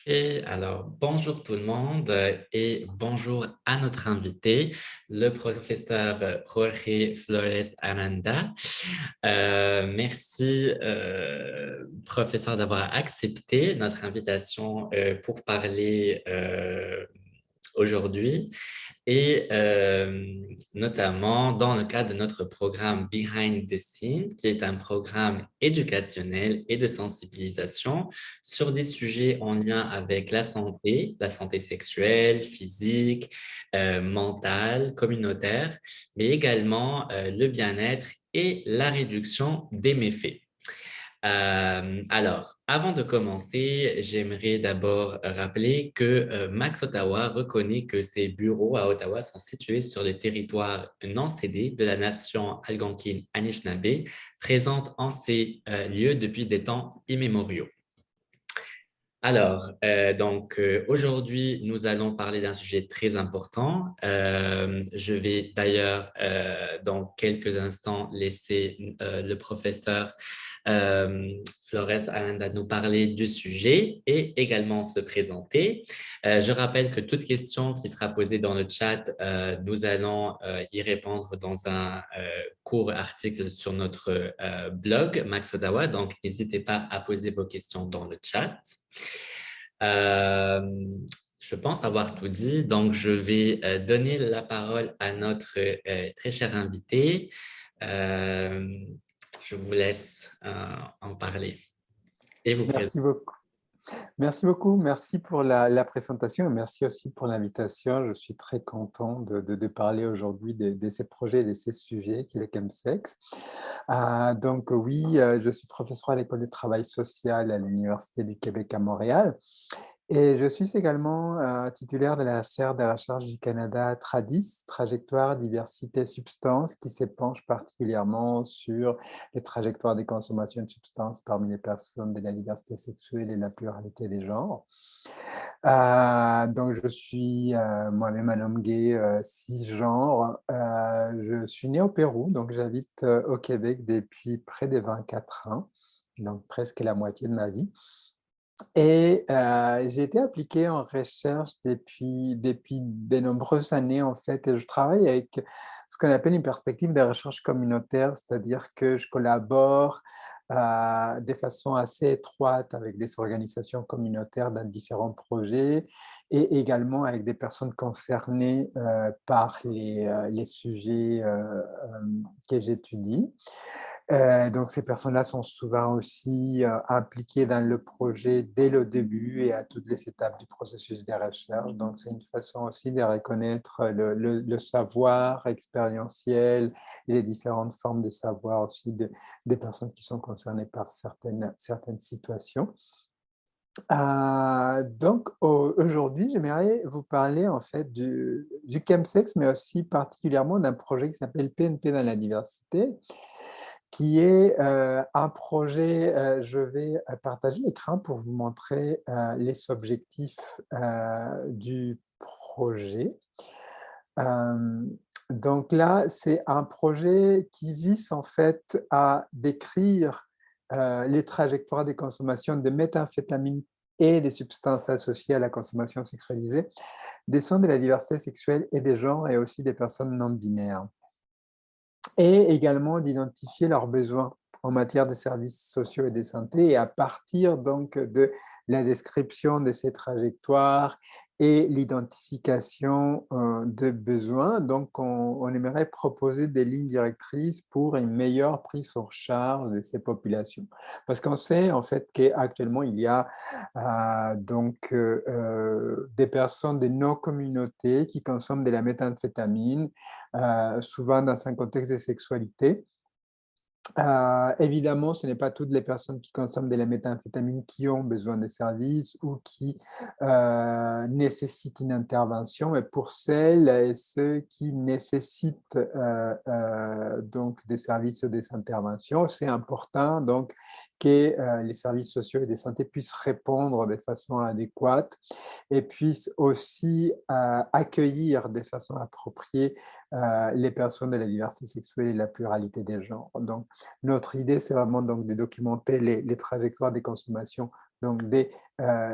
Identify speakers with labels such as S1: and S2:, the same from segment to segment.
S1: Et alors, bonjour tout le monde et bonjour à notre invité, le professeur Jorge Flores Aranda. Merci, professeur, d'avoir accepté notre invitation pour parler aujourd'hui et notamment dans le cadre de notre programme Behind the Scene, qui est un programme éducationnel et de sensibilisation sur des sujets en lien avec la santé sexuelle, physique, mentale, communautaire, mais également le bien-être et la réduction des méfaits. Alors, avant de commencer, j'aimerais d'abord rappeler que Max Ottawa reconnaît que ses bureaux à Ottawa sont situés sur le territoire non cédé de la nation algonquine Anishinaabe, présente en ces lieux depuis des temps immémoriaux. Alors, aujourd'hui, nous allons parler d'un sujet très important. Je vais d'ailleurs, dans quelques instants, laisser le professeur Flores Aranda nous parler du sujet et également se présenter. Je rappelle que toute question qui sera posée dans le chat, nous allons y répondre dans un court article sur notre blog Max Ottawa. Donc, n'hésitez pas à poser vos questions dans le chat. Euh, je pense avoir tout dit, donc je vais donner la parole à notre très cher invité. Euh, je vous laisse en parler et vous présenter.
S2: Merci beaucoup. Merci beaucoup. Merci pour la présentation et merci aussi pour l'invitation. Je suis très content de parler aujourd'hui de ces projets et de ces sujets qui est le chemsex. Donc oui, je suis professeur à l'École de travail social à l'Université du Québec à Montréal. Et je suis également titulaire de la chaire de recherche du Canada TRADIS, Trajectoire, Diversité, Substances, qui s'épanche particulièrement sur les trajectoires des consommations de substances parmi les personnes de la diversité sexuelle et la pluralité des genres. Donc, je suis moi-même un homme gay cisgenre. Je suis né au Pérou, donc j'habite au Québec depuis près de 24 ans, donc presque la moitié de ma vie. Et j'ai été appliqué en recherche depuis de nombreuses années, en fait, et je travaille avec ce qu'on appelle une perspective de recherche communautaire, c'est-à-dire que je collabore de façon assez étroite avec des organisations communautaires dans différents projets et également avec des personnes concernées par les sujets que j'étudie. Donc, ces personnes-là sont souvent aussi impliquées dans le projet dès le début et à toutes les étapes du processus de recherche. Donc, c'est une façon aussi de reconnaître le savoir expérientiel et les différentes formes de savoir aussi des personnes qui sont concernées par certaines situations. Donc, aujourd'hui, j'aimerais vous parler en fait du chemsex, mais aussi particulièrement d'un projet qui s'appelle PNP dans la diversité, qui est un projet, je vais partager l'écran pour vous montrer les objectifs du projet. Donc là, c'est un projet qui vise en fait à décrire les trajectoires des consommations de méthamphétamine et des substances associées à la consommation sexualisée, des sons de la diversité sexuelle et des genres et aussi des personnes non binaires, et également d'identifier leurs besoins en matière de services sociaux et de santé. Et à partir donc de la description de ces trajectoires et l'identification de besoins, donc on aimerait proposer des lignes directrices pour une meilleure prise en charge de ces populations. Parce qu'on sait en fait qu'actuellement, il y a des personnes de nos communautés qui consomment de la méthamphétamine, souvent dans un contexte de sexualité. Évidemment, ce n'est pas toutes les personnes qui consomment de la méthamphétamine qui ont besoin de services ou qui nécessitent une intervention, mais pour celles et ceux qui nécessitent donc des services ou des interventions, c'est important donc que les services sociaux et de santé puissent répondre de façon adéquate et puissent aussi accueillir de façon appropriée les personnes de la diversité sexuelle et la pluralité des genres. Donc, notre idée, c'est vraiment donc de documenter les trajectoires des consommations donc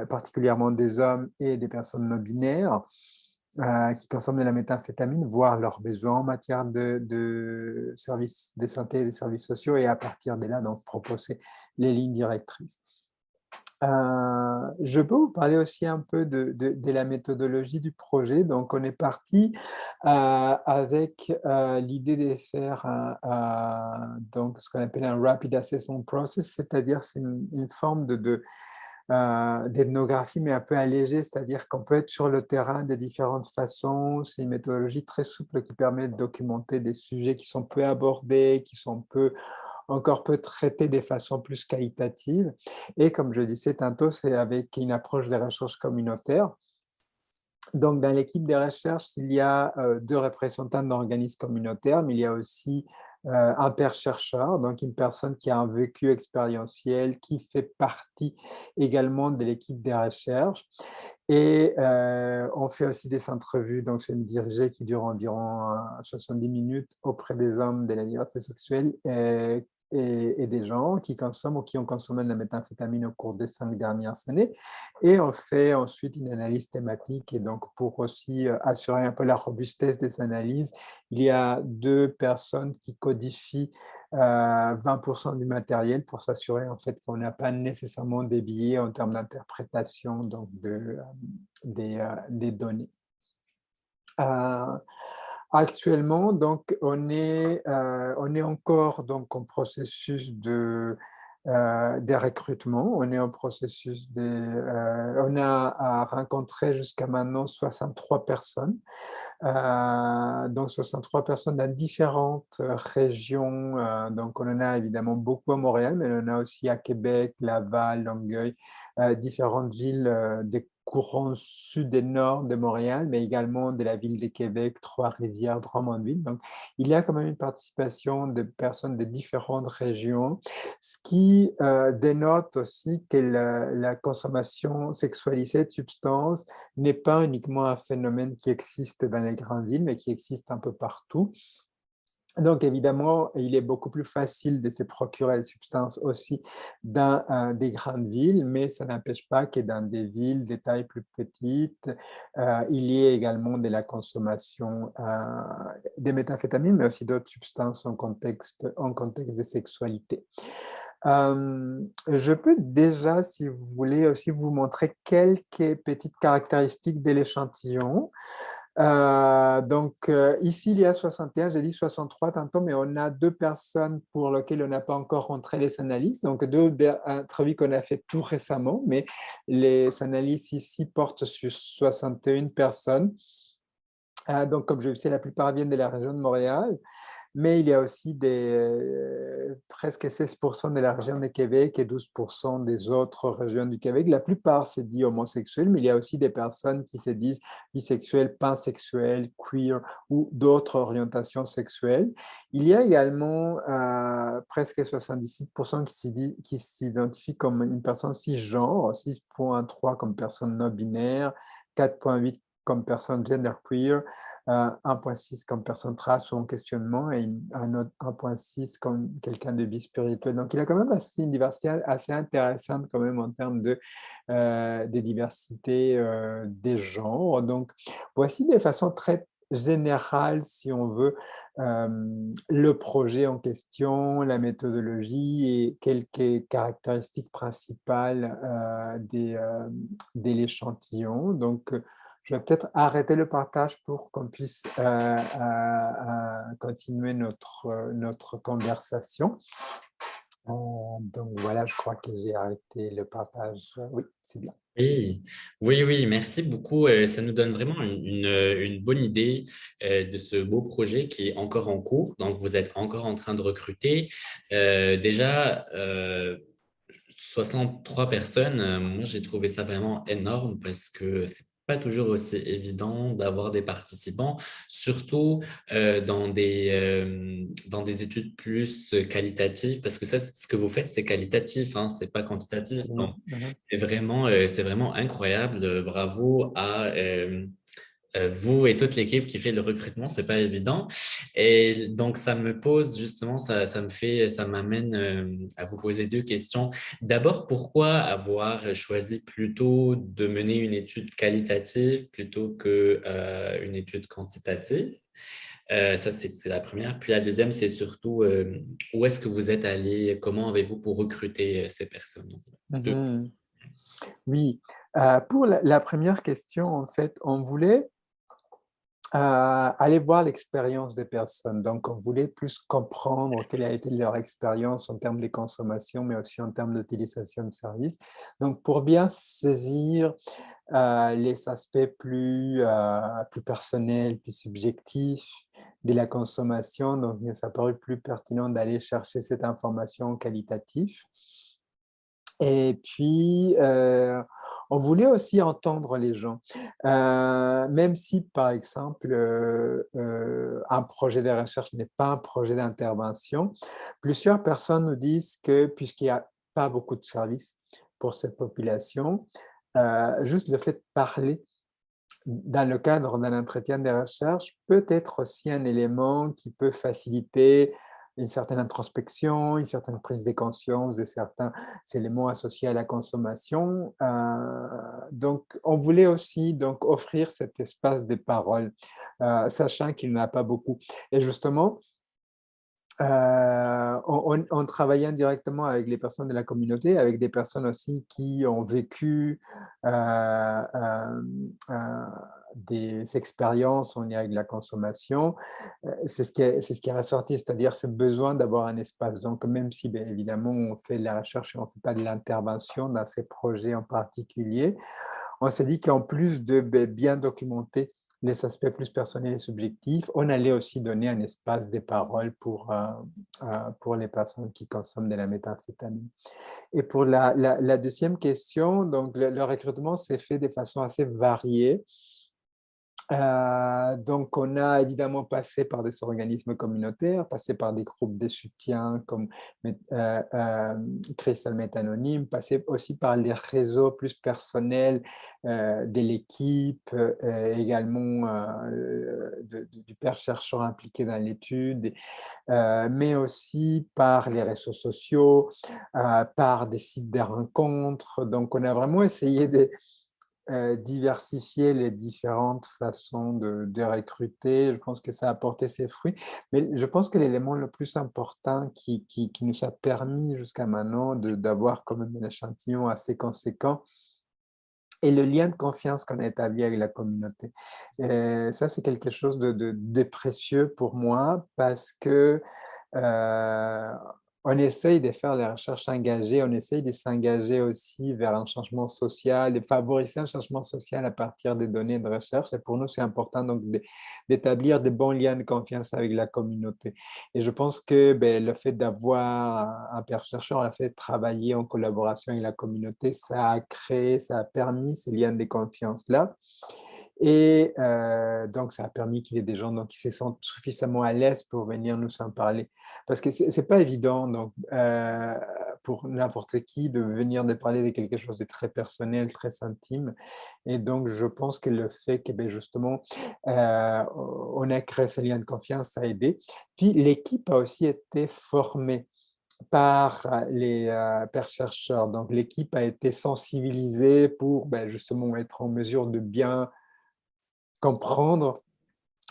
S2: particulièrement des hommes et des personnes non binaires qui consomment de la méthamphétamine, voir leurs besoins en matière de services de santé et des services sociaux, et à partir de là, donc, proposer les lignes directrices. Je peux vous parler aussi un peu de la méthodologie du projet. Donc, on est parti avec l'idée de faire donc, ce qu'on appelle un Rapid Assessment Process, c'est-à-dire c'est une forme d'ethnographie, mais un peu allégée, c'est-à-dire qu'on peut être sur le terrain de différentes façons. C'est une méthodologie très souple qui permet de documenter des sujets qui sont peu abordés, qui sont encore peu traités de façon plus qualitative. Et comme je disais tantôt, c'est avec une approche de recherche communautaire. Donc, dans l'équipe de recherche, il y a 2 représentants d'organismes communautaires, mais il y a aussi un pair chercheur, donc une personne qui a un vécu expérientiel, qui fait partie également de l'équipe de recherche. Et on fait aussi des entrevues, donc c'est une dirigée qui dure environ 70 minutes auprès des hommes de la diversité sexuelle et des gens qui consomment ou qui ont consommé de la méthamphétamine au cours des 5 dernières années. Et on fait ensuite une analyse thématique. Et donc, pour aussi assurer un peu la robustesse des analyses, il y a 2 personnes qui codifient 20% du matériel pour s'assurer en fait qu'on n'a pas nécessairement des biais en termes d'interprétation donc des données. Actuellement, donc, on est encore donc, en processus de recrutement. On est en processus on a rencontré jusqu'à maintenant 63 personnes. Donc 63 personnes dans différentes régions. Donc on en a évidemment beaucoup à Montréal, mais on en a aussi à Québec, Laval, Longueuil, différentes villes des courants sud et nord de Montréal, mais également de la ville de Québec, Trois-Rivières, Drummondville. Donc il y a quand même une participation de personnes de différentes régions, ce qui dénote aussi que la consommation sexualisée de substances n'est pas uniquement un phénomène qui existe dans les grandes villes, mais qui existe un peu partout. Donc, évidemment, il est beaucoup plus facile de se procurer des substances aussi dans des grandes villes, mais ça n'empêche pas que dans des villes de taille plus petite, il y ait également de la consommation de méthamphétamines, mais aussi d'autres substances en contexte de sexualité. Je peux déjà, si vous voulez, aussi vous montrer quelques petites caractéristiques de l'échantillon. Donc, ici, il y a 61, j'ai dit 63 tantôt, mais on a 2 personnes pour lesquelles on n'a pas encore rentré les analyses. Donc, 2 entrevues qu'on a fait tout récemment, mais les analyses ici portent sur 61 personnes. Donc, comme je le sais, la plupart viennent de la région de Montréal. Mais il y a aussi presque 16% de la région de Québec et 12% des autres régions du Québec. La plupart se disent homosexuels, mais il y a aussi des personnes qui se disent bisexuelles, pansexuelles, queer ou d'autres orientations sexuelles. Il y a également presque 76% qui s'identifient comme une personne cisgenre, 6,3 comme personne non binaire, 4,8 comme personne genderqueer, 1,6 comme personne trans ou en questionnement et un autre 1,6 comme quelqu'un de bispirituel. Donc, il y a quand même une diversité assez intéressante quand même en termes de diversité des genres. Donc, voici de façon très générale, si on veut, le projet en question, la méthodologie et quelques caractéristiques principales de l'échantillon. Donc, je vais peut-être arrêter le partage pour qu'on puisse continuer notre conversation. Donc voilà, je crois que j'ai arrêté le partage. Oui, c'est bien.
S1: Oui, oui, oui, merci beaucoup. Ça nous donne vraiment une bonne idée de ce beau projet qui est encore en cours. Donc, vous êtes encore en train de recruter. Déjà, 63 personnes, moi j'ai trouvé ça vraiment énorme parce que c'est pas toujours aussi évident d'avoir des participants, surtout dans des études plus qualitatives, parce que ça, ce que vous faites, c'est qualitatif, hein, c'est pas quantitatif. Donc,
S2: Absolument. Mhm.
S1: c'est vraiment incroyable. Bravo vous et toute l'équipe qui fait le recrutement, c'est pas évident. Et donc, ça me pose justement, ça m'amène à vous poser deux questions. D'abord, pourquoi avoir choisi plutôt de mener une étude qualitative plutôt que une étude quantitative? Ça, c'est la première. Puis la deuxième, c'est surtout où est-ce que vous êtes allé, comment avez-vous pour recruter ces personnes? Deux.
S2: Mhm. Oui, pour la première question, en fait, on voulait aller voir l'expérience des personnes. Donc, on voulait plus comprendre quelle a été leur expérience en termes de consommation, mais aussi en termes d'utilisation de services. Donc, pour bien saisir les aspects plus personnels, plus subjectifs de la consommation, donc il nous a paru plus pertinent d'aller chercher cette information qualitative. Et puis, on voulait aussi entendre les gens. Même si, par exemple, un projet de recherche n'est pas un projet d'intervention, plusieurs personnes nous disent que puisqu'il n'y a pas beaucoup de services pour cette population, juste le fait de parler dans le cadre d'un entretien de recherche peut être aussi un élément qui peut faciliter une certaine introspection, une certaine prise de conscience de certains éléments associés à la consommation. Donc, on voulait aussi donc, offrir cet espace de parole, sachant qu'il n'y en a pas beaucoup. Et justement, on travaillait indirectement avec les personnes de la communauté, avec des personnes aussi qui ont vécu des expériences en lien avec la consommation. C'est ce qui est ressorti, c'est-à-dire ce besoin d'avoir un espace. Donc, même si, bien évidemment, on fait de la recherche et on ne fait pas de l'intervention dans ces projets en particulier, on s'est dit qu'en plus de bien documenter les aspects plus personnels et subjectifs, on allait aussi donner un espace de parole pour les personnes qui consomment de la méthamphétamine. Et pour la deuxième question, donc le recrutement s'est fait de façon assez variée. Donc, on a évidemment passé par des organismes communautaires, passé par des groupes de soutien comme Crystal Met Anonyme, passé aussi par les réseaux plus personnels de l'équipe, également du père chercheur impliqué dans l'étude, mais aussi par les réseaux sociaux, par des sites de rencontres. Donc, on a vraiment essayé de diversifier les différentes façons de recruter. Je pense que ça a apporté ses fruits. Mais je pense que l'élément le plus important qui nous a permis jusqu'à maintenant d'avoir quand même un échantillon assez conséquent est le lien de confiance qu'on a établi avec la communauté. Ça, c'est quelque chose de précieux pour moi parce que euh, on essaye de faire des recherches engagées, on essaye de s'engager aussi vers un changement social, de favoriser un changement social à partir des données de recherche. Et pour nous, c'est important donc d'établir de bons liens de confiance avec la communauté. Et je pense que le fait d'avoir un père chercheur, le fait de travailler en collaboration avec la communauté, ça a créé, ça a permis ces liens de confiance-là. Et donc, ça a permis qu'il y ait des gens donc, qui se sentent suffisamment à l'aise pour venir nous en parler. Parce que ce n'est pas évident donc, pour n'importe qui de venir de parler de quelque chose de très personnel, très intime. Et donc, je pense que le fait que justement, on a créé ce lien de confiance, ça a aidé. Puis, l'équipe a aussi été formée par les pairs chercheurs. Donc, l'équipe a été sensibilisée pour justement être en mesure de bien comprendre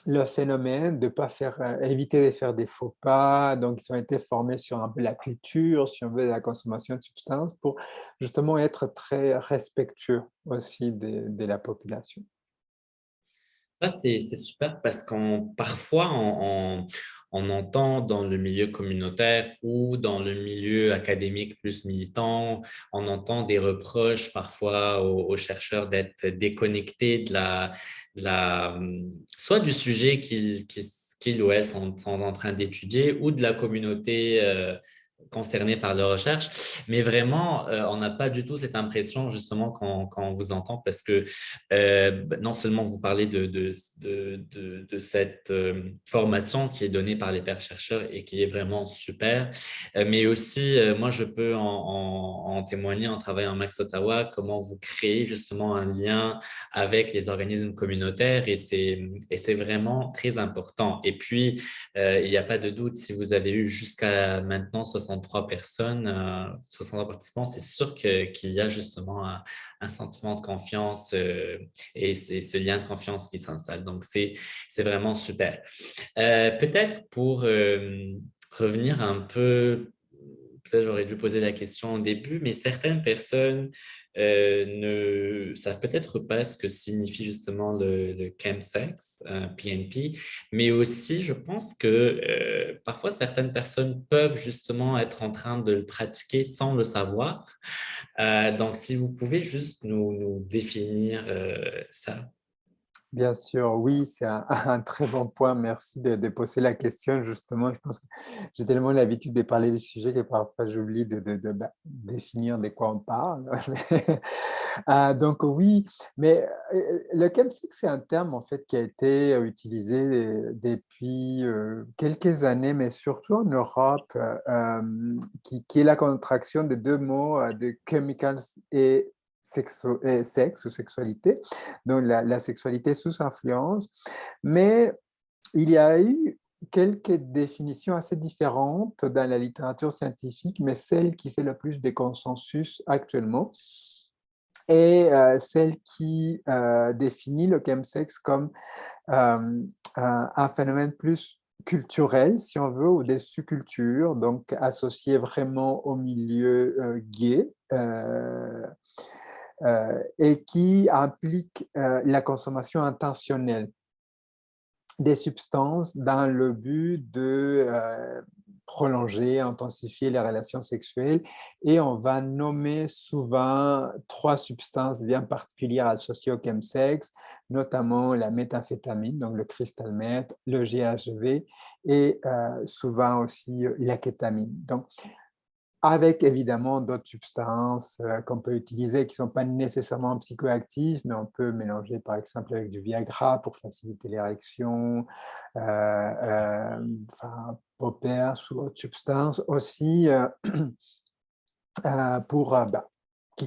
S2: le phénomène, de pas faire, éviter de faire des faux pas. Donc, ils ont été formés sur un peu la culture, si on veut, la consommation de substances, pour justement être très respectueux aussi de la population.
S1: Ça, c'est super parce qu'on parfois on entend dans le milieu communautaire ou dans le milieu académique plus militant, on entend des reproches parfois aux chercheurs d'être déconnectés soit du sujet qu'ils ou elles sont en train d'étudier ou de la communauté concernés par la recherche, mais vraiment, on n'a pas du tout cette impression justement quand on vous entend parce que non seulement vous parlez de cette formation qui est donnée par les pairs chercheurs et qui est vraiment super, mais aussi, moi, je peux en témoigner en travaillant en Max Ottawa, comment vous créez justement un lien avec les organismes communautaires et c'est vraiment très important. Et puis, il n'y a pas de doute, si vous avez eu jusqu'à maintenant 63 personnes, 63 participants, c'est sûr qu'il y a justement un sentiment de confiance et c'est ce lien de confiance qui s'installe. Donc, c'est vraiment super. Peut-être pour revenir un peu, peut-être j'aurais dû poser la question au début, mais certaines personnes ne savent peut-être pas ce que signifie justement le chemsex, PNP, mais aussi je pense que parfois certaines personnes peuvent justement être en train de le pratiquer sans le savoir. Donc, si vous pouvez juste nous définir ça.
S2: Bien sûr, oui, c'est un, un très bon point. Merci de poser la question. Justement, je pense que j'ai tellement l'habitude de parler des sujets que parfois j'oublie de définir de quoi on parle. Donc oui, mais le chemsex, c'est un terme en fait qui a été utilisé depuis quelques années, mais surtout en Europe, qui est la contraction de deux mots de chemicals et sexe ou sexualité, donc la sexualité sous influence. Mais il y a eu quelques définitions assez différentes dans la littérature scientifique, mais celle qui fait le plus de consensus actuellement est celle qui définit le chemsex comme un phénomène plus culturel, si on veut, ou des subcultures, donc associé vraiment au milieu gay, et qui implique la consommation intentionnelle des substances dans le but de prolonger, intensifier les relations sexuelles. Et on va nommer souvent trois substances bien particulières associées au chemsex, notamment la méthamphétamine, donc le crystal meth, le GHB et souvent aussi la kétamine. Donc, avec évidemment d'autres substances qu'on peut utiliser qui ne sont pas nécessairement psychoactives, mais on peut mélanger par exemple avec du Viagra pour faciliter l'érection, enfin, poppers ou autres substances aussi pour,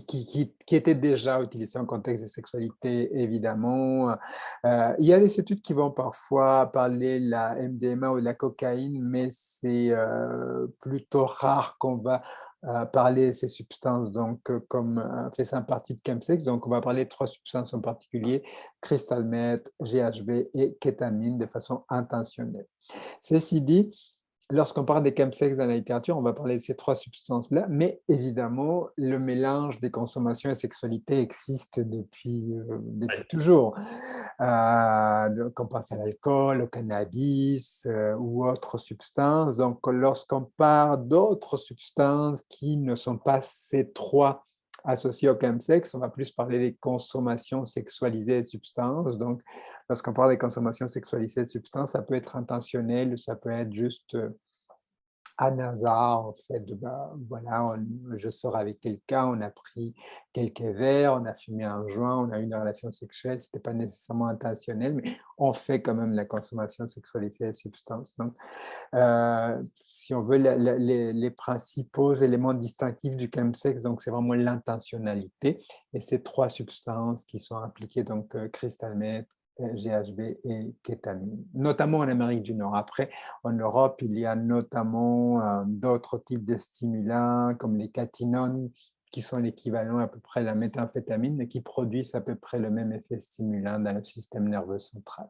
S2: qui étaient déjà utilisées en contexte de sexualité, évidemment. Il y a des études qui vont parfois parler de la MDMA ou de la cocaïne, mais c'est plutôt rare qu'on va parler de ces substances, donc comme faisant partie de chemsex. Donc, on va parler de trois substances en particulier, crystal meth, GHB et kétamine, de façon intentionnelle. Ceci dit, lorsqu'on parle des chemsex dans la littérature, on va parler de ces trois substances-là, mais évidemment, le mélange des consommations et sexualité existe depuis toujours. Donc on pense à l'alcool, au cannabis ou autres substances. Donc, lorsqu'on parle d'autres substances qui ne sont pas ces trois associées au chemsex, on va plus parler des consommations sexualisées de substances. Donc, lorsqu'on parle des consommations sexualisées de substances, ça peut être intentionnel, ça peut être juste un hasard, en fait. Voilà, je sors avec quelqu'un, on a pris quelques verres, on a fumé un joint, on a eu une relation sexuelle, ce n'était pas nécessairement intentionnel, mais on fait quand même la consommation sexualisée de substances. Donc, si on veut, les principaux éléments distinctifs du chemsex, donc c'est vraiment l'intentionnalité et ces trois substances qui sont impliquées, donc crystal meth, GHB et kétamine, notamment en Amérique du Nord. Après, en Europe, il y a notamment d'autres types de stimulants comme les catinones, qui sont l'équivalent à peu près de la méthamphétamine, mais qui produisent à peu près le même effet stimulant dans le système nerveux central.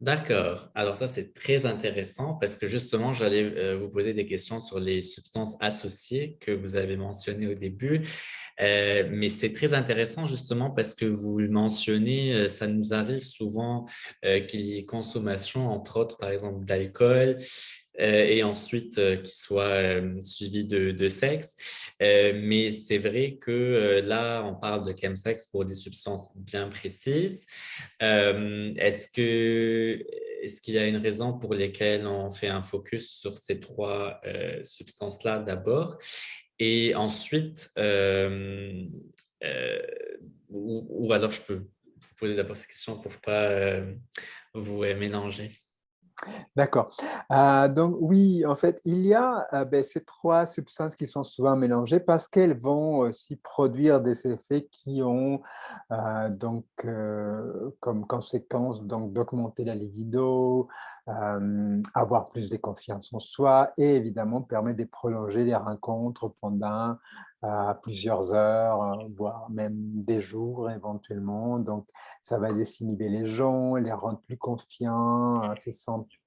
S1: D'accord. Alors ça, c'est très intéressant parce que justement, j'allais vous poser des questions sur les substances associées que vous avez mentionnées au début. Mais c'est très intéressant justement parce que vous le mentionnez, ça nous arrive souvent qu'il y ait consommation, entre autres, par exemple, d'alcool et ensuite qu'il soit suivi de sexe. Mais c'est vrai que là, on parle de chemsex pour des substances bien précises. Est-ce qu'il y a une raison pour laquelle on fait un focus sur ces trois substances-là d'abord? Et ensuite, euh, ou alors je peux vous poser d'abord cette question pour ne pas vous mélanger.
S2: D'accord. Donc oui, en fait, il y a ces trois substances qui sont souvent mélangées parce qu'elles vont aussi produire des effets qui ont comme conséquence donc d'augmenter la libido, avoir plus de confiance en soi et évidemment permettre de prolonger les rencontres pendant plusieurs heures, voire même des jours éventuellement. Donc ça va désinhiber les gens, les rendre plus confiants, se sentir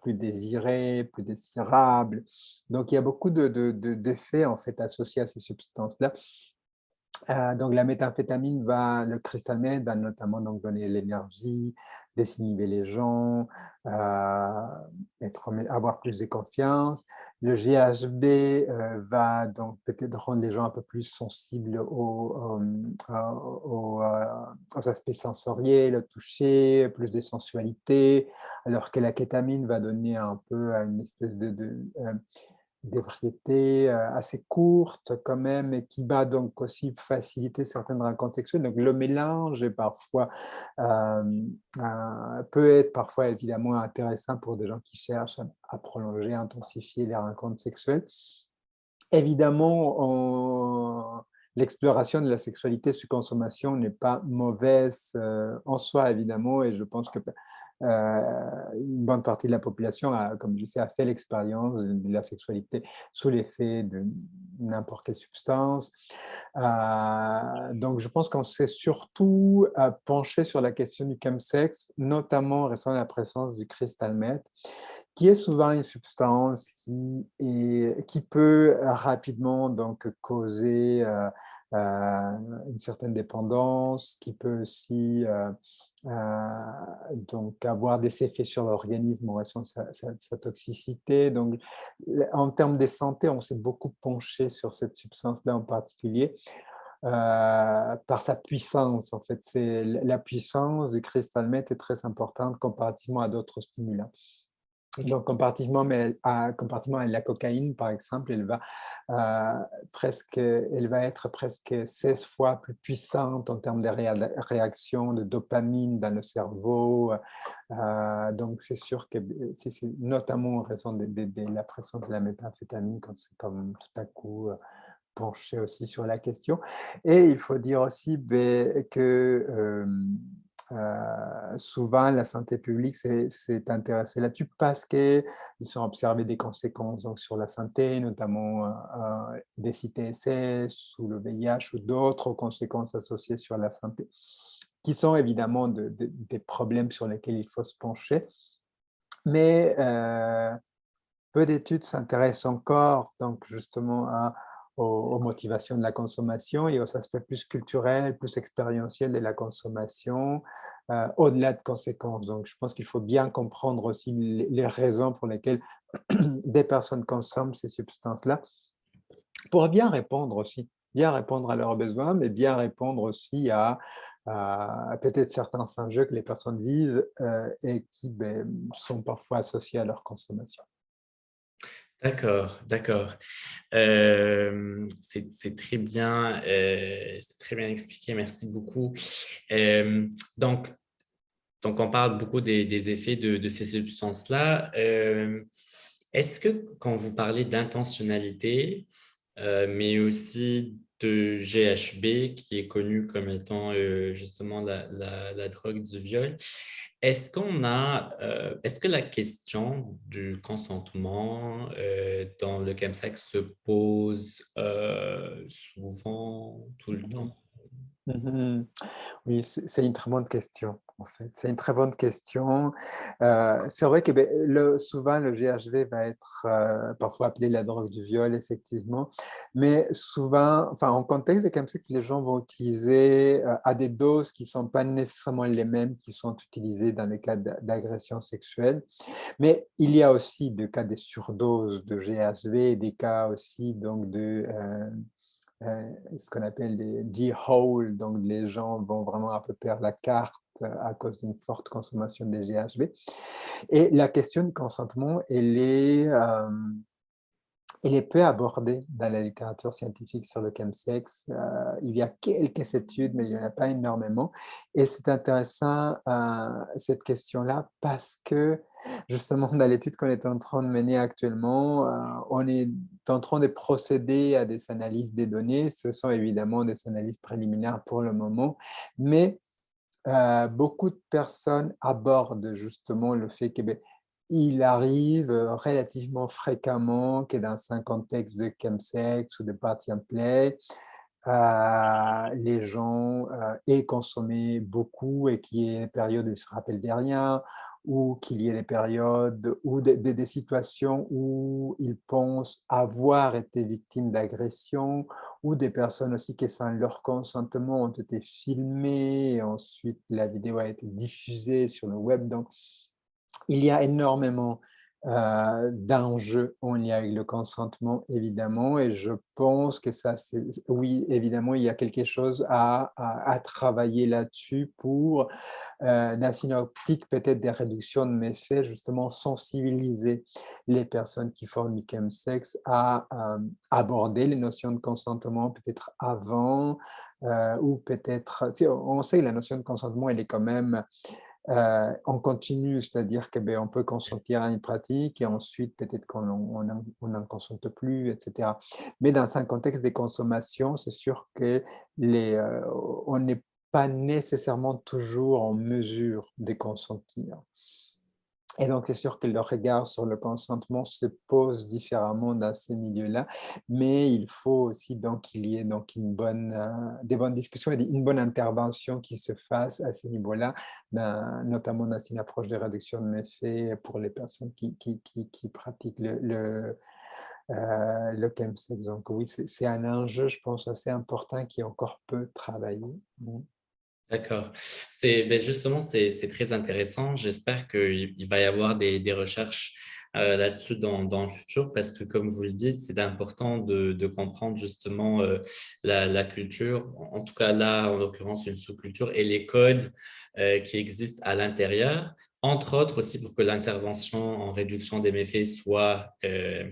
S2: plus désiré, plus désirable. Donc, il y a beaucoup d'effets en fait associés à ces substances-là. Donc, la méthamphétamine le crystal meth va notamment donc donner l'énergie, désinhiber les gens, avoir plus de confiance. Le GHB va donc peut-être rendre les gens un peu plus sensibles aux aspects sensoriels, au toucher, plus de sensualité, alors que la kétamine va donner un peu une espèce des variétés assez courtes quand même et qui va donc aussi faciliter certaines rencontres sexuelles. Donc le mélange est parfois, peut être parfois évidemment intéressant pour des gens qui cherchent à prolonger, à intensifier les rencontres sexuelles. Évidemment, l'exploration de la sexualité sous consommation n'est pas mauvaise en soi, évidemment, et je pense que une bonne partie de la population, comme je sais, a fait l'expérience de la sexualité sous l'effet de n'importe quelle substance. Donc, je pense qu'on s'est surtout penché sur la question du chemsex, notamment récemment la présence du crystal meth, qui est souvent une substance qui peut rapidement donc, causer une certaine dépendance, qui peut aussi donc avoir des effets sur l'organisme en raison de sa toxicité. Donc, en termes de santé, on s'est beaucoup penché sur cette substance-là en particulier. Par sa puissance, en fait. La puissance du crystal meth est très importante comparativement à d'autres stimulants. Donc, comparativement à la cocaïne, par exemple, elle va être presque 16 fois plus puissante en termes de réaction de dopamine dans le cerveau. Donc, c'est sûr que c'est notamment en raison de la présence de la méthamphétamine quand c'est comme tout à coup penché aussi sur la question. Et il faut dire aussi que souvent la santé publique s'est intéressée là-dessus parce qu'ils ont observé des conséquences donc, sur la santé, notamment des ITSS ou le VIH ou d'autres conséquences associées sur la santé, qui sont évidemment des problèmes sur lesquels il faut se pencher. Mais peu d'études s'intéressent encore donc justement aux motivations de la consommation et aux aspects plus culturels, plus expérientiels de la consommation, au-delà de conséquences. Donc, je pense qu'il faut bien comprendre aussi les raisons pour lesquelles des personnes consomment ces substances-là pour bien répondre aussi, bien répondre à leurs besoins, mais bien répondre aussi à peut-être certains enjeux que les personnes vivent et qui sont parfois associés à leur consommation.
S1: D'accord, d'accord. C'est c'est très bien expliqué. Merci beaucoup. Euh, donc, donc, on parle beaucoup des effets de ces substances-là. Est-ce que quand vous parlez d'intentionnalité, mais aussi de GHB, qui est connu comme étant justement la drogue du viol, est-ce que la question du consentement dans le chemsex se pose souvent, tout le temps?
S2: Mhm. Oui, c'est une très bonne question, en fait. C'est une très bonne question. C'est vrai que ben, souvent, le GHB va être parfois appelé la drogue du viol, effectivement. Mais souvent, enfin, en contexte, c'est comme ça que les gens vont utiliser à des doses qui ne sont pas nécessairement les mêmes qui sont utilisées dans les cas d'agression sexuelle. Mais il y a aussi des cas de surdoses de GHB et des cas aussi donc, ce qu'on appelle des G-hole, donc les gens vont vraiment un peu perdre la carte à cause d'une forte consommation de GHB. Et la question du consentement, elle est peu abordée dans la littérature scientifique sur le chemsex. Il y a quelques études, mais il n'y en a pas énormément. Et c'est intéressant, cette question-là, parce que justement, dans l'étude qu'on est en train de mener actuellement, on est en train de procéder à des analyses des données. Ce sont évidemment des analyses préliminaires pour le moment, mais beaucoup de personnes abordent justement le fait que, beh, il arrive relativement fréquemment que dans un contexte de chemsex ou de party and play, les gens aient consommé beaucoup et qu'il y ait des périodes où ils ne se rappellent de rien, ou qu'il y ait des périodes ou des situations où ils pensent avoir été victimes d'agressions, ou des personnes aussi qui, sans leur consentement, ont été filmées et ensuite la vidéo a été diffusée sur le web. Donc, il y a énormément d'enjeux en lien avec le consentement, évidemment, et je pense que ça, c'est oui, évidemment, il y a quelque chose à travailler là-dessus pour, dans une optique peut-être des réductions de méfaits, justement sensibiliser les personnes qui font du chemsex à aborder les notions de consentement peut-être avant, ou peut-être, tu sais, on sait que la notion de consentement, elle est quand même on continue, c'est-à-dire que, beh, on peut consentir à une pratique et ensuite peut-être qu'on n'en consente plus, et cetera. Mais dans un contexte de consommation, c'est sûr que les, on n'est pas nécessairement toujours en mesure de consentir. Et donc, c'est sûr que le regard sur le consentement se pose différemment dans ces milieux-là, mais il faut aussi donc qu'il y ait donc des bonnes discussions et une bonne intervention qui se fasse à ce niveau-là, notamment dans une approche de réduction de méfaits pour les personnes qui pratiquent le chemsex. Donc oui, c'est un enjeu, je pense, assez important qui est encore peu travaillé. Mm.
S1: D'accord. Ben justement, c'est très intéressant. J'espère qu'il va y avoir des recherches là-dessus dans le futur parce que, comme vous le dites, c'est important de comprendre justement la culture, en tout cas là, en l'occurrence, une sous-culture et les codes qui existent à l'intérieur, entre autres aussi pour que l'intervention en réduction des méfaits soit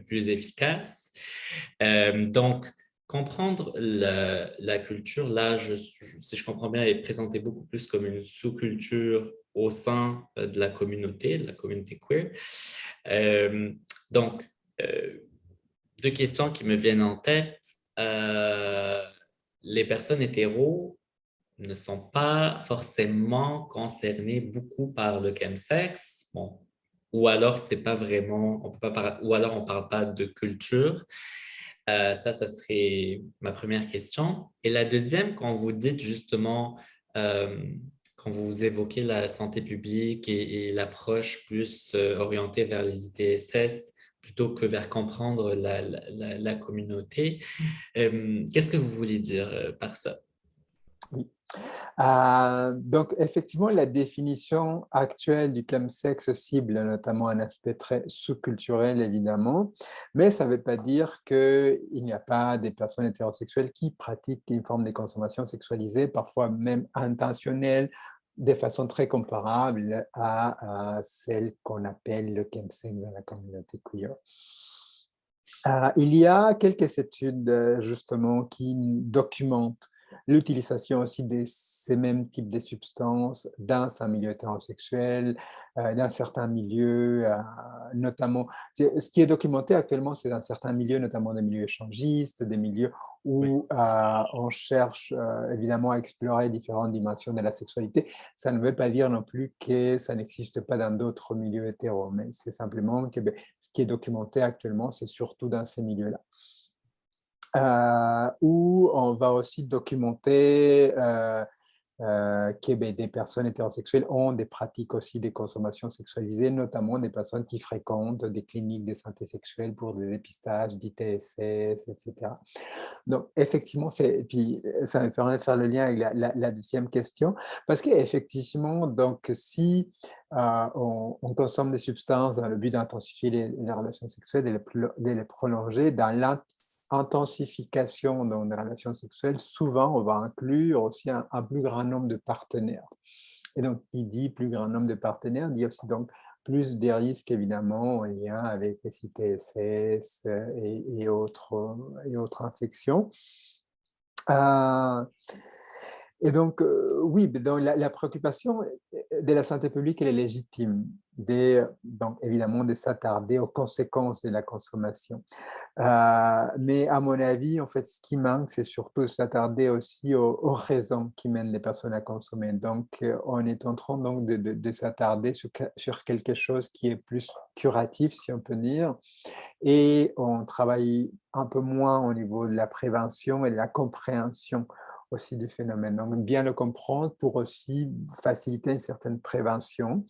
S1: plus efficace. Donc, comprendre la culture, là, si je comprends bien, est présentée beaucoup plus comme une sous-culture au sein de la communauté queer. Euh, donc, euh, deux questions qui me viennent en tête. Euh, les personnes hétéros ne sont pas forcément concernées beaucoup par le chemsex. Bon, ou alors c'est pas vraiment, on peut pas ou alors on parle pas de culture. Ça serait ma première question. Et la deuxième, quand vous dites justement, euh, quand vous évoquez la santé publique et l'approche plus orientée vers les ITSS plutôt que vers comprendre la communauté, qu'est-ce que vous voulez dire par ça?
S2: Oui. Donc, effectivement, la définition actuelle du chemsex cible notamment un aspect très sous-culturel, évidemment, mais ça ne veut pas dire qu'il n'y a pas des personnes hétérosexuelles qui pratiquent une forme de consommation sexualisée, parfois même intentionnelle, de façon très comparable à celle qu'on appelle le chemsex dans la communauté queer. Il y a quelques études justement qui documentent l'utilisation aussi de ces mêmes types de substances dans un milieu hétérosexuel, dans certains milieux, notamment, ce qui est documenté actuellement, c'est dans certains milieux, notamment des milieux échangistes, des milieux
S1: Oui.
S2: où on cherche évidemment à explorer différentes dimensions de la sexualité. Ça ne veut pas dire non plus que ça n'existe pas dans d'autres milieux hétéros, mais c'est simplement que ce qui est documenté actuellement, c'est surtout dans ces milieux-là. Où on va aussi documenter que des personnes hétérosexuelles ont des pratiques aussi de consommation sexualisée, notamment des personnes qui fréquentent des cliniques de santé sexuelle pour des dépistages d'ITSS, etc. Donc, effectivement, puis ça me permet de faire le lien avec la deuxième question, parce qu'effectivement, donc, si on consomme des substances dans le but d'intensifier les relations sexuelles, de les prolonger, dans l'intensification dans les relations sexuelles, souvent, on va inclure aussi un plus grand nombre de partenaires. Et donc, qui dit plus grand nombre de partenaires, dit aussi donc plus des risques évidemment en lien avec les ITSS et autres infections. Euh, et donc, oui, donc la préoccupation de la santé publique, elle est légitime, donc évidemment de s'attarder aux conséquences de la consommation. Mais à mon avis, en fait, ce qui manque, c'est surtout s'attarder aussi aux raisons qui mènent les personnes à consommer. Donc, on est en train donc de s'attarder sur quelque chose qui est plus curatif, si on peut dire, et on travaille un peu moins au niveau de la prévention et de la compréhension aussi du phénomène. Donc, bien le comprendre pour aussi faciliter une certaine prévention.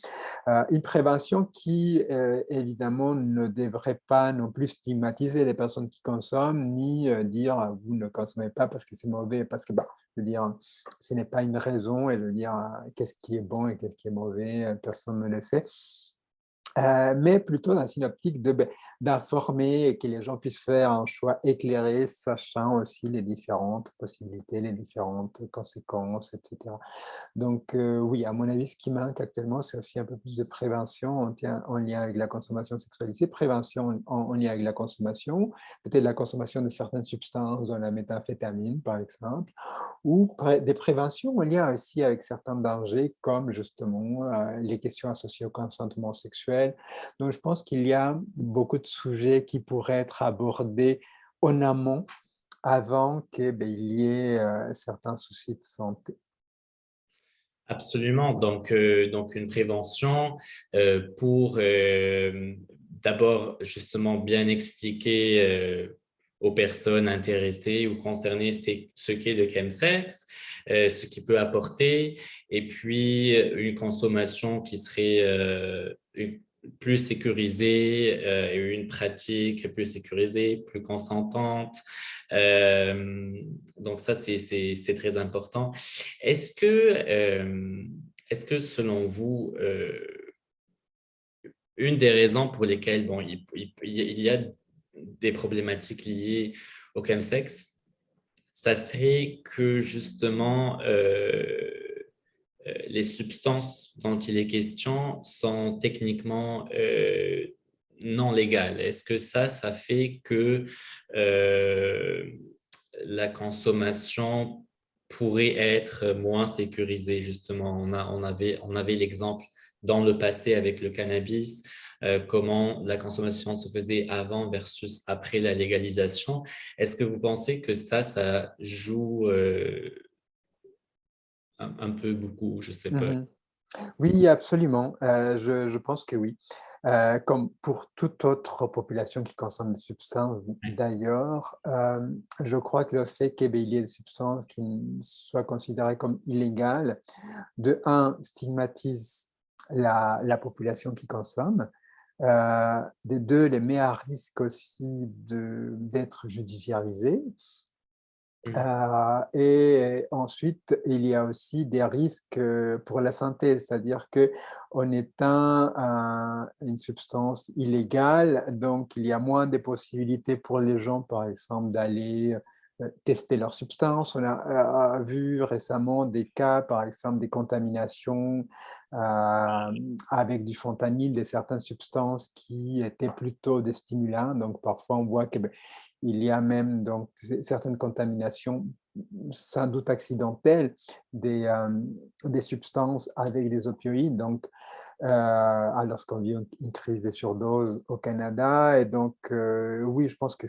S2: Une prévention qui, évidemment, ne devrait pas non plus stigmatiser les personnes qui consomment, ni dire vous ne consommez pas parce que c'est mauvais, parce que, bah, je veux dire, ce n'est pas une raison, et de dire qu'est-ce qui est bon et qu'est-ce qui est mauvais, personne ne le sait. Mais plutôt dans une optique d'informer et que les gens puissent faire un choix éclairé, sachant aussi les différentes possibilités, les différentes conséquences, etc. Donc, oui, à mon avis, ce qui manque actuellement, c'est aussi un peu plus de prévention en lien avec la consommation sexualisée, prévention en lien avec la consommation, peut-être la consommation de certaines substances, dont la méthamphétamine, par exemple, ou des préventions en lien aussi avec certains dangers, comme justement les questions associées au consentement sexuel. Donc, je pense qu'il y a beaucoup de sujets qui pourraient être abordés en amont avant qu'il y ait certains soucis de santé.
S1: Absolument. Donc une prévention pour d'abord justement bien expliquer aux personnes intéressées ou concernées ce qu'est le chemsex, ce qu'il peut apporter, et puis une consommation qui serait plus sécurisée et une pratique plus sécurisée, plus consentante. Donc ça, c'est très important. Est-ce que, est-ce que selon vous, une des raisons pour lesquelles bon, il y a des problématiques liées au chemsex, ça serait que justement les substances dont il est question sont techniquement non légales. Est-ce que ça fait que la consommation pourrait être moins sécurisée, justement? On avait l'exemple dans le passé avec le cannabis, comment la consommation se faisait avant versus après la légalisation. Est-ce que vous pensez que ça joue un peu beaucoup, je ne sais pas?
S2: Mhm. Oui, absolument. Je pense que oui. Comme pour toute autre population qui consomme des substances d'ailleurs, je crois que le fait qu'il y ait des substances qui soient considérées comme illégales, de un, stigmatise la population qui consomme, de deux, les met à risque aussi d'être judiciarisés. Et ensuite, il y a aussi des risques pour la santé, c'est-à-dire qu'en étant une substance illégale, donc il y a moins de possibilités pour les gens, par exemple, d'aller tester leur substance. On a vu récemment des cas, par exemple, des contaminations avec du fentanyl, de certaines substances qui étaient plutôt des stimulants. Donc parfois, on voit que il y a même donc certaines contaminations, sans doute accidentelles, des substances avec des opioïdes. Donc, lorsqu'on vit une crise de surdose au Canada. Et donc, oui, je pense que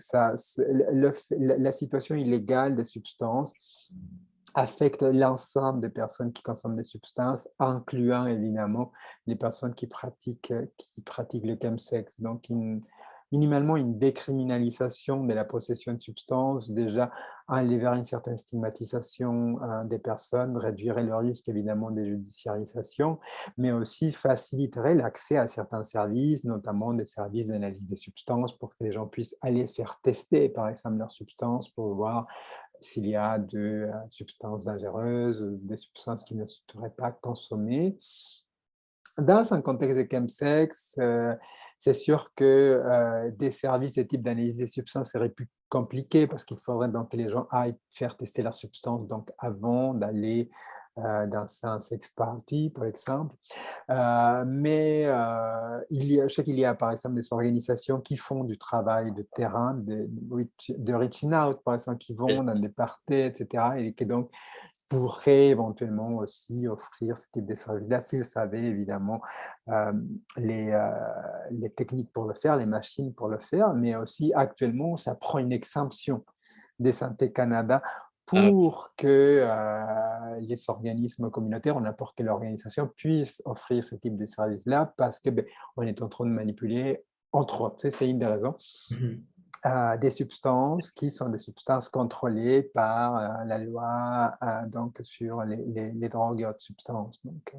S2: la situation illégale des substances affecte l'ensemble des personnes qui consomment des substances, incluant évidemment les personnes qui pratiquent le chemsex. Donc, minimalement une décriminalisation de la possession de substances, déjà aller vers une certaine stigmatisation des personnes, réduirait le risque évidemment de judiciarisation, mais aussi faciliterait l'accès à certains services, notamment des services d'analyse des substances, pour que les gens puissent aller faire tester, par exemple, leurs substances pour voir s'il y a de substances dangereuses, des substances qui ne seraient pas consommées. Dans un contexte de chemsex, c'est sûr que des services de type d'analyse des substances seraient plus compliqués parce qu'il faudrait donc que les gens aillent faire tester leurs substances donc avant d'aller dans un sex party, par exemple. Mais je sais qu'il y a par exemple des organisations qui font du travail de terrain, de reaching out, par exemple, qui vont dans des parties, etc. Et qui donc pourraient éventuellement aussi offrir ce type de service-là s'ils savaient évidemment euh, les, euh, les techniques pour le faire, les machines pour le faire, mais aussi actuellement, ça prend une exemption des Santé Canada
S1: Ah,
S2: pour que les organismes communautaires ou n'importe quelle organisation puisse offrir ce type de service-là parce que on est en train de manipuler, entre autres, c'est une des raisons,
S1: mhm.
S2: des substances qui sont des substances contrôlées par la loi donc sur les drogues et autres substances. Donc,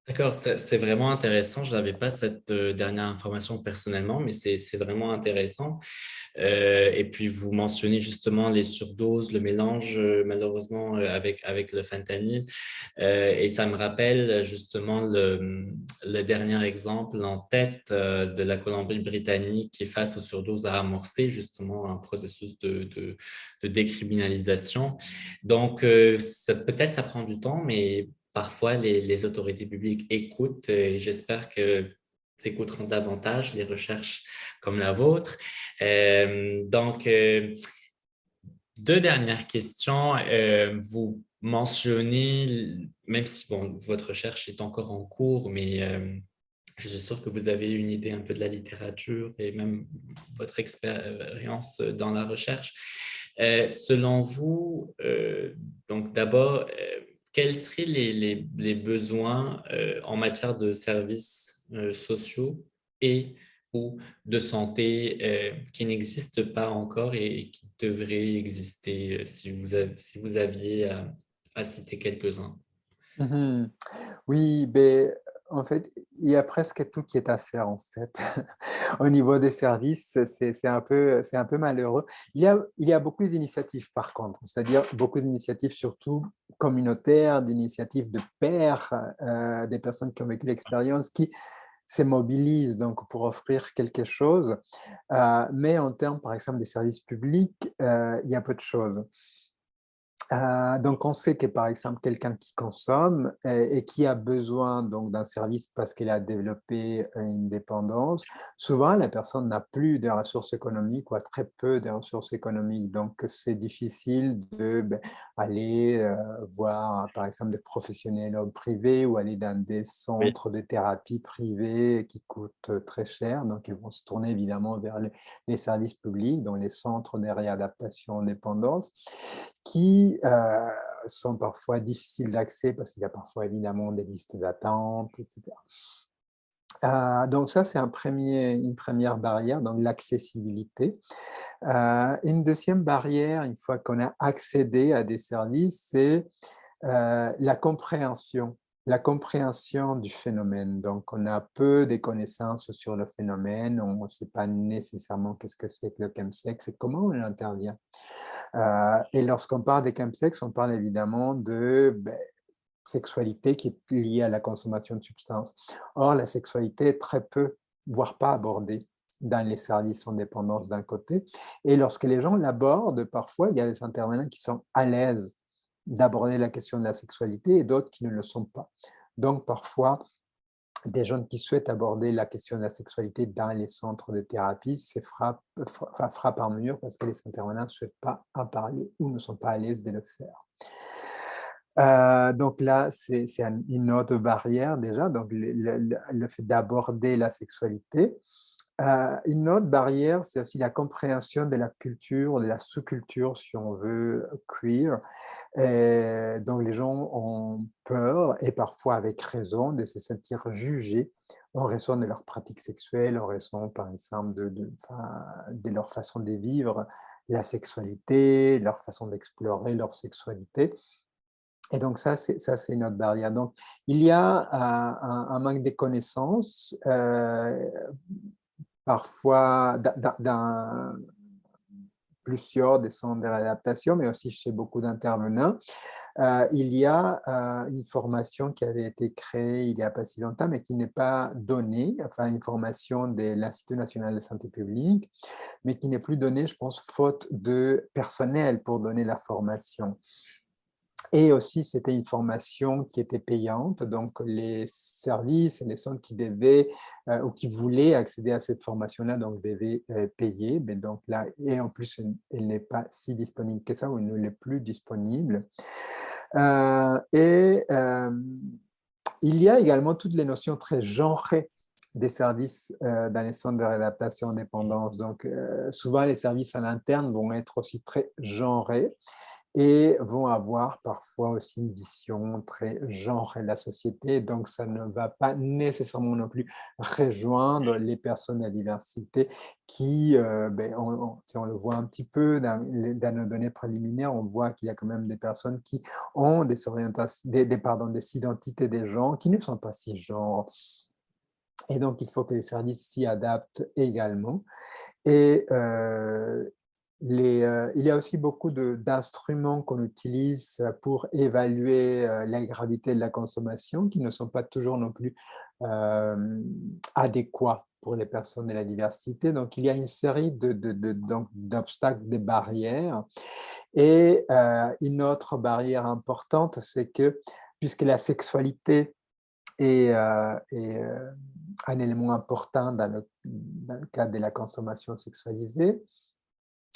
S1: D'accord, c'est vraiment intéressant. Je n'avais pas cette dernière information personnellement, mais c'est vraiment intéressant. Et puis, vous mentionnez justement les surdoses, le mélange, malheureusement, avec le fentanyl. Et ça me rappelle justement le dernier exemple en tête de la Colombie-Britannique qui, face aux surdoses, a amorcé justement un processus de décriminalisation. Donc, peut-être ça prend du temps, mais parfois les autorités publiques écoutent et j'espère que écouteront davantage les recherches comme la vôtre. Donc, deux dernières questions. Vous mentionnez, même si bon, votre recherche est encore en cours, mais je suis sûr que vous avez une idée un peu de la littérature et même votre expérience dans la recherche. Selon vous, donc d'abord, quels seraient les besoins en matière de services sociaux et ou de santé qui n'existent pas encore et qui devraient exister si vous aviez à citer quelques-uns?
S2: mhm. Oui, ben, en fait, il y a presque tout qui est à faire, en fait. Au niveau des services, c'est un peu malheureux. Il y a beaucoup d'initiatives, par contre, c'est-à-dire beaucoup d'initiatives, surtout communautaires, d'initiatives de pairs, des personnes qui ont vécu l'expérience, qui se mobilisent donc pour offrir quelque chose. Mais en termes, par exemple, des services publics, il y a peu de choses. Donc, on sait que, par exemple, quelqu'un qui consomme et qui a besoin donc d'un service parce qu'il a développé une dépendance, souvent, la personne n'a plus de ressources économiques ou a très peu de ressources économiques. Donc, c'est difficile de aller voir, par exemple, des professionnels privés ou aller dans des
S1: Oui.
S2: centres de thérapie privés qui coûtent très cher. Donc, ils vont se tourner évidemment vers les services publics, donc les centres de réadaptation en dépendance qui sont parfois difficiles d'accès parce qu'il y a parfois évidemment des listes d'attente, etc. Donc ça, c'est une première barrière, donc l'accessibilité. Une deuxième barrière, une fois qu'on a accédé à des services, c'est la compréhension du phénomène. Donc, on a peu de connaissances sur le phénomène, on ne sait pas nécessairement qu'est-ce que c'est que le chemsex et comment on intervient. Et lorsqu'on parle des chemsex, on parle évidemment de sexualité qui est liée à la consommation de substances. Or, la sexualité est très peu, voire pas abordée dans les services en dépendance d'un côté. Et lorsque les gens l'abordent, parfois, il y a des intervenants qui sont à l'aise d'aborder la question de la sexualité et d'autres qui ne le sont pas. Donc, parfois, des jeunes qui souhaitent aborder la question de la sexualité dans les centres de thérapie frappent un mur parce que les intervenants ne souhaitent pas en parler ou ne sont pas à l'aise de le faire. Donc là, c'est une autre barrière déjà, donc le fait d'aborder la sexualité. Une autre barrière, c'est aussi la compréhension de la culture, de la sous-culture, si on veut, queer. Donc les gens ont peur, et parfois avec raison, de se sentir jugés en raison de leurs pratiques sexuelles, en raison, par exemple, enfin, de leur façon de vivre la sexualité, leur façon d'explorer leur sexualité. Et donc ça, c'est une autre barrière. Donc il y a un manque de connaissances, parfois plusieurs des centres de réadaptation, mais aussi chez beaucoup d'intervenants. Il y a une formation qui avait été créée il n'y a pas si longtemps, mais qui n'est pas donnée, enfin une formation de l'Institut national de santé publique, mais qui n'est plus donnée, je pense, faute de personnel pour donner la formation. Et aussi, c'était une formation qui était payante, donc les services et les centres qui devaient ou qui voulaient accéder à cette formation-là, donc devaient payer. Mais donc là, et en plus, elle n'est pas si disponible que ça, ou elle ne l'est plus disponible. Il y a également toutes les notions très genrées des services dans les centres de réadaptation en dépendance. Donc, souvent, les services à l'interne vont être aussi très genrés et vont avoir parfois aussi une vision très genrée de la société. Donc, ça ne va pas nécessairement non plus rejoindre les personnes à diversité qui, on le voit un petit peu dans nos données préliminaires, on voit qu'il y a quand même des personnes qui ont des orientations, des identités des genres qui ne sont pas cisgenres. Et donc, il faut que les services s'y adaptent également. Et il y a aussi beaucoup d'instruments qu'on utilise pour évaluer la gravité de la consommation qui ne sont pas toujours non plus adéquats pour les personnes de la diversité. Donc, il y a une série d'obstacles, de barrières. Et une autre barrière importante, c'est que puisque la sexualité est un élément important dans le cadre de la consommation sexualisée,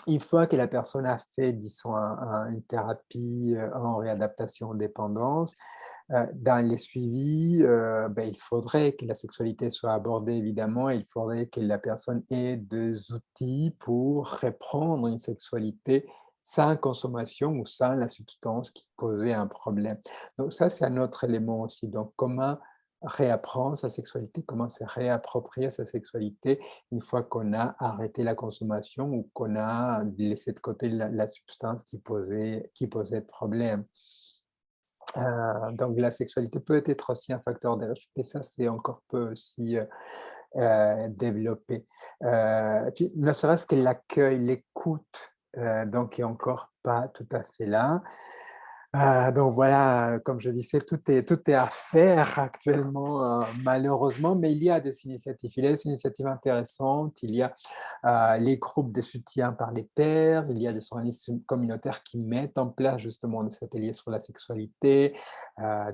S2: une fois que la personne a fait, disons, une thérapie en réadaptation en dépendance, dans les suivis, il faudrait que la sexualité soit abordée évidemment, et il faudrait que la personne ait des outils pour reprendre une sexualité sans consommation ou sans la substance qui causait un problème. Donc ça, c'est un autre élément aussi. Donc comment réapprendre sa sexualité, comment se réapproprier sa sexualité une fois qu'on a arrêté la consommation ou qu'on a laissé de côté la substance qui posait problème. Donc la sexualité peut être aussi un facteur de risque, et ça, c'est encore peu aussi développé. Puis, ne serait-ce que l'accueil, l'écoute, donc est encore pas tout à fait là. Donc voilà, comme je disais, tout est à faire actuellement, malheureusement, mais il y a des initiatives. Il y a des initiatives intéressantes. Il y a les groupes de soutien par les pairs. Il y a des organismes communautaires qui mettent en place justement des ateliers sur la sexualité.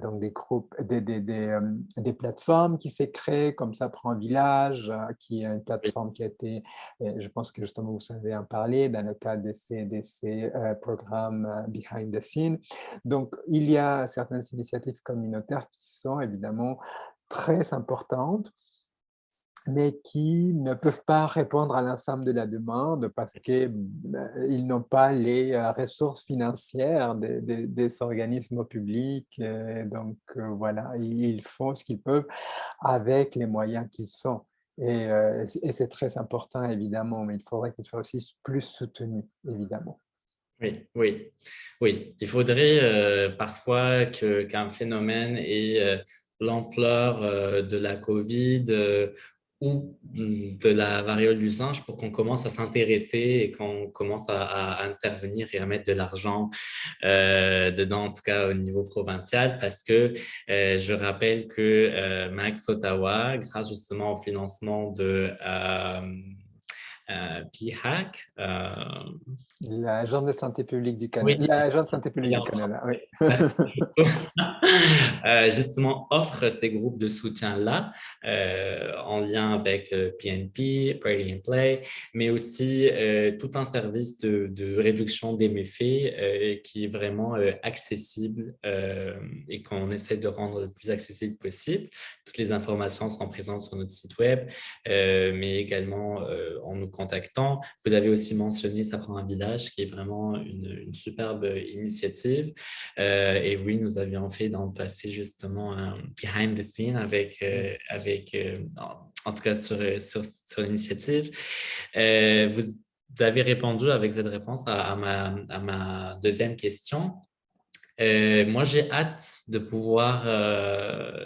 S2: Donc des groupes, des plateformes qui s'est créées, comme ça prend un village, qui est une
S1: Oui,
S2: plateforme qui a été, je pense que justement vous savez en parler dans le cadre de ces programmes behind the scene. Donc, il y a certaines initiatives communautaires qui sont évidemment très importantes, mais qui ne peuvent pas répondre à l'ensemble de la demande parce qu'ils n'ont pas les ressources financières des organismes publics. Donc, voilà, ils font ce qu'ils peuvent avec les moyens qu'ils ont. Et c'est très important, évidemment, mais il faudrait qu'ils soient aussi plus soutenus, évidemment.
S1: oui, oui, oui. Il faudrait parfois qu'un phénomène ait l'ampleur de la COVID ou de la variole du singe pour qu'on commence à s'intéresser et qu'on commence à intervenir et à mettre de l'argent dedans, en tout cas au niveau provincial, parce que je rappelle que Max Ottawa, grâce justement au financement PHAC.
S2: L'Agence de santé publique du
S1: Oui,
S2: Canada. L'Agence de santé publique du Canada, oui.
S1: justement offre ces groupes de soutien-là en lien avec PNP, Pray and Play, mais aussi tout un service de réduction des méfaits qui est vraiment accessible et qu'on essaie de rendre le plus accessible possible. Toutes les informations sont présentes sur notre site web, mais également en nous contactant. Vous avez aussi mentionné Ça prend un village, qui est vraiment une superbe initiative. Et oui, nous avions fait dans le passé justement un behind the scene en tout cas sur l'initiative. Vous avez répondu avec cette réponse à ma deuxième question. Moi, j'ai hâte de pouvoir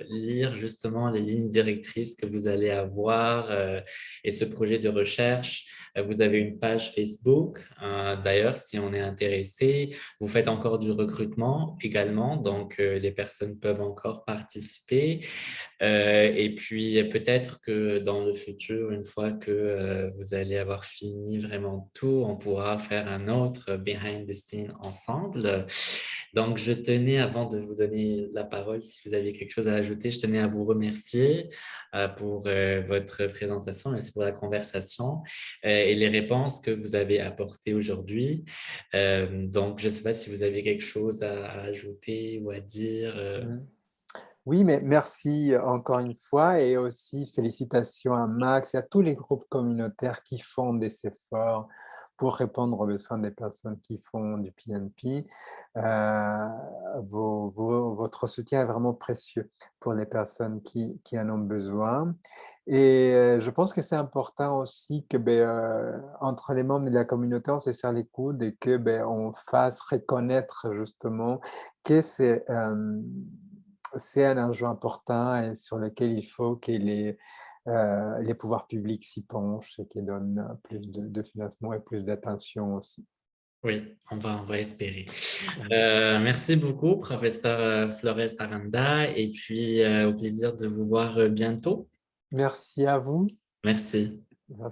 S1: lire justement les lignes directrices que vous allez avoir et ce projet de recherche. Vous avez une page Facebook. D'ailleurs, si on est intéressé, vous faites encore du recrutement également, donc les personnes peuvent encore participer. Et puis, peut-être que dans le futur, une fois que vous allez avoir fini vraiment tout, on pourra faire un autre behind the scenes ensemble. Donc, je tenais, avant de vous donner la parole, si vous aviez quelque chose à ajouter, je tenais à vous remercier pour votre présentation, merci pour la conversation et les réponses que vous avez apportées aujourd'hui. Donc, je ne sais pas si vous avez quelque chose à ajouter ou à dire.
S2: Oui, mais merci encore une fois et aussi félicitations à Max et à tous les groupes communautaires qui font des efforts pour répondre aux besoins des personnes qui font du PNP. Votre soutien est vraiment précieux pour les personnes qui en ont besoin. Et je pense que c'est important aussi que entre les membres de la communauté, on se serre les coudes et que on fasse reconnaître justement que c'est un enjeu important et sur lequel il faut que les pouvoirs publics s'y penchent et qu'ils donnent plus de financement et plus d'attention aussi.
S1: Oui, on va espérer. Merci beaucoup, professeur Flores Aranda, et puis au plaisir de vous voir bientôt.
S2: Merci à vous.
S1: Merci.